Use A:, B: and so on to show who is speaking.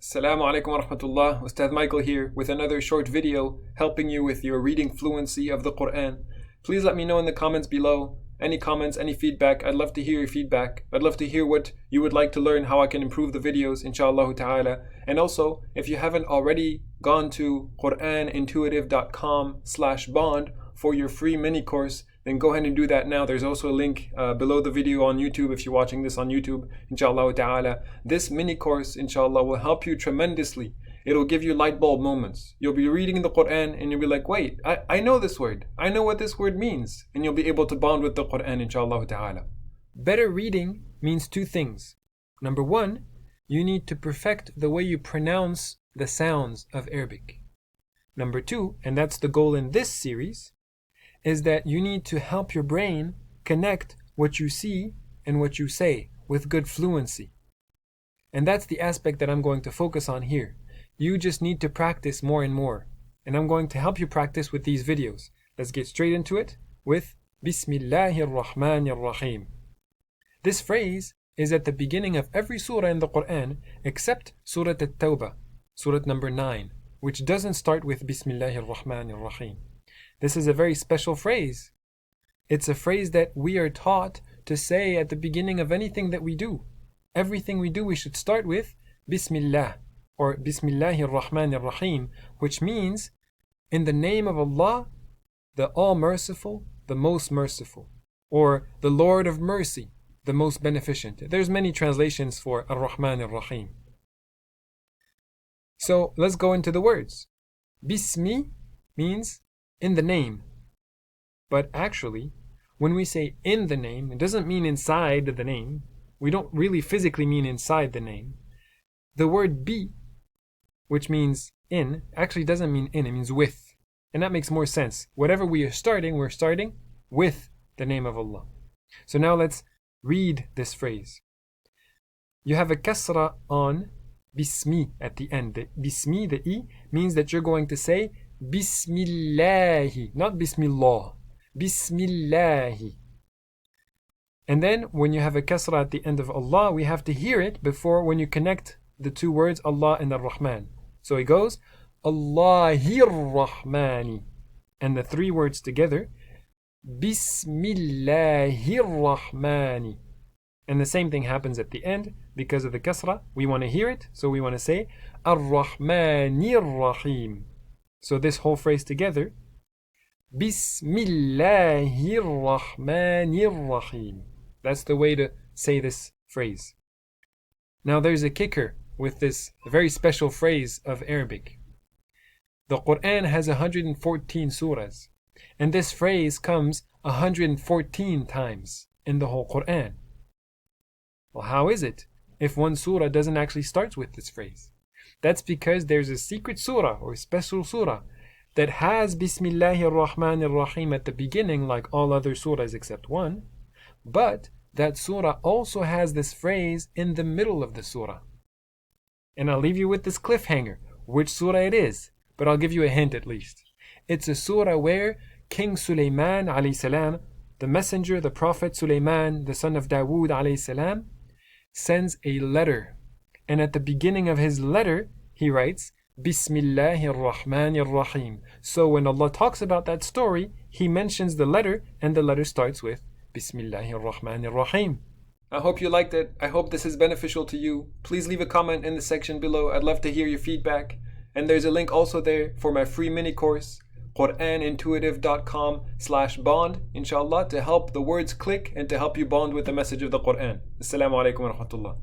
A: Assalamu alaikum wa rahmatullah. Ustad Michael here with another short video helping you with your reading fluency of the Quran. Please let me know in the comments below. Any comments, any feedback. I'd love to hear your feedback. I'd love to hear what you would like to learn, how I can improve the videos, inshallah ta'ala. And also, if you haven't already gone to QuranIntuitive.com/bond for your free mini course, then go ahead and do that now. There's also a link below the video on YouTube if you're watching this on YouTube, inshallah ta'ala. This mini course, inshallah, will help you tremendously. It'll give you light bulb moments. You'll be reading the Quran and you'll be like, wait, I know this word. I know what this word means. And you'll be able to bond with the Quran, inshallah ta'ala. Better reading means two things. Number one, you need to perfect the way you pronounce the sounds of Arabic. Number two, and that's the goal in this series, is that you need to help your brain connect what you see and what you say with good fluency. And that's the aspect that I'm going to focus on here. You just need to practice more and more. And I'm going to help you practice with these videos. Let's get straight into it with bismillah. This phrase is at the beginning of every surah in the Quran except Surah At-Tawbah, Surah number 9, which doesn't start with bismillah. This is a very special phrase. It's a phrase that we are taught to say at the beginning of anything that we do. Everything we do, we should start with Bismillah or Bismillahir-Rahmanir-Rahim, which means in the name of Allah, the All-Merciful, the Most Merciful, or the Lord of Mercy, the Most Beneficent. There's many translations for arRahman-ir-Rahim. So let's go into the words. Bismi means in the name. But actually, when we say in the name, it doesn't mean inside the name. We don't really physically mean inside the name. The word bi, which means in, actually doesn't mean in, it means with. And that makes more sense. Whatever we are starting, we're starting with the name of Allah. So now let's read this phrase. You have a kasra on bismi at the end. The bismi, the i, means that you're going to say Bismillahi, not Bismillah. Bismillahi. And then when you have a kasra at the end of Allah, we have to hear it before when you connect the two words Allah and Ar-Rahman. So it goes Allahir-Rahmani. And the three words together, Bismillahir-Rahmani. And the same thing happens at the end because of the kasra. We want to hear it, so we want to say arRahmanir-Rahim. So this whole phrase together, Bismillahir-Rahmanir-Rahim. That's the way to say this phrase. Now there's a kicker with this very special phrase of Arabic. The Quran has 114 surahs, and this phrase comes 114 times in the whole Quran. Well, how is it if one surah doesn't actually start with this phrase? That's because there's a secret surah or special surah that has Bismillahir-Rahmanir-Rahim at the beginning like all other surahs except one. But that surah also has this phrase in the middle of the surah. And I'll leave you with this cliffhanger, which surah it is, but I'll give you a hint at least. It's a surah where King Sulaiman alayhi salam, the messenger, the prophet Sulaiman, the son of Dawood alayhi salam, sends a letter. And at the beginning of his letter, he writes, Bismillahir-Rahmanir-Rahim. So when Allah talks about that story, he mentions the letter, and the letter starts with Bismillahir-Rahmanir-Rahim. I hope you liked it. I hope this is beneficial to you. Please leave a comment in the section below. I'd love to hear your feedback. And there's a link also there for my free mini course, QuranIntuitive.com/bond, inshallah, to help the words click and to help you bond with the message of the Quran. Assalamu alaikum wa rahmatullah.